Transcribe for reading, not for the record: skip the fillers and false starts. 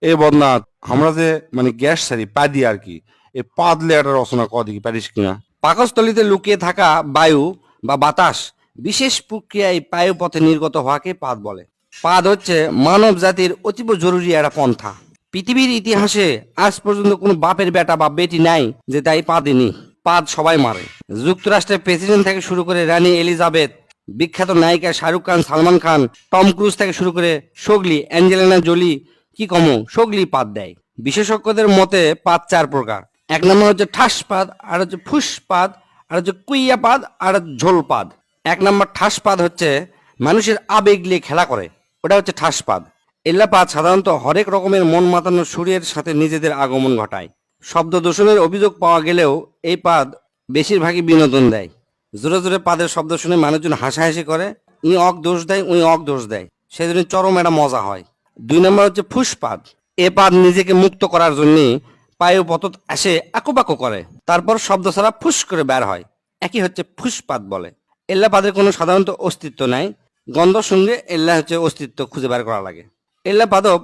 এ বদনাথ, আমরা যে মানে গ্যাস সারি পা দিয়ে আর কি, এ পাদলে একটা রচনা দেখি পারিস কিনা। পাকস্থলিতে লুকিয়ে থাকা বায়ু বা বাতাস বিশেষ প্রক্রিয়ায় বায়ুপথে নির্গত হওয়াকে পাদ বলে। পাদ হচ্ছে মানব জাতির অতীব জরুরি একটা পন্থা। পৃথিবীর ইতিহাসে আজ পর্যন্ত কোনো বাপের বেটা বা বেটি নাই যে তাই পাদেনি। পাদ সবাই মারে। যুক্তরাষ্ট্রের প্রেসিডেন্ট থেকে শুরু করে রানী এলিজাবেথ, বিখ্যাত নায়িকা শাহরুখ খান, সালমান খান, টম ক্রুজ থেকে শুরু করে সোগলি, অ্যাঞ্জেলিনা জোলি, কি কমো সোগলি পাদ দেয়। বিশেষজ্ঞদের মতে পাদ চার প্রকার। এক নম্বর হচ্ছে ঠাস পাদ, আর হচ্ছে ফুস পাদ, আর হচ্ছে কুইয়া পাদ, আর ঝোল পাদ। এক নম্বর ঠাস পাদ হচ্ছে মানুষের আবেগ নিয়ে খেলা করে, ওটা হচ্ছে ঠাস পাদ। এল্লাপাত সাধারণত হরেক রকমের মন মাতানো সুরের সাথে নিজেদের আগমন ঘটায়। শব্দ দূষণের অভিযোগ পাওয়া গেলেও এই পাদ বেশিরভাগই বিনোদন দেয়। জোরে জোরে পাদের শব্দ শুনে মানুষজন হাসাহাসি করে, ই অক দোষ দেয়, উই অক দোষ দেয়, সেজন্য চরম একটা মজা হয়। দুই নম্বর হচ্ছে ফুসপাদ। এ পাদ নিজেকে মুক্ত করার জন্য পায়ু পতত আসে আকুপাকু করে, তারপর শব্দ ছাড়া ফুস করে বের হয়, একই হচ্ছে ফুসপাদ বলে। এল্লা পাদের কোনো সাধারণত অস্তিত্ব নাই, গন্ধ সঙ্গে এল্লা হচ্ছে অস্তিত্ব খুঁজে বের করা লাগে। এল্লা পাদও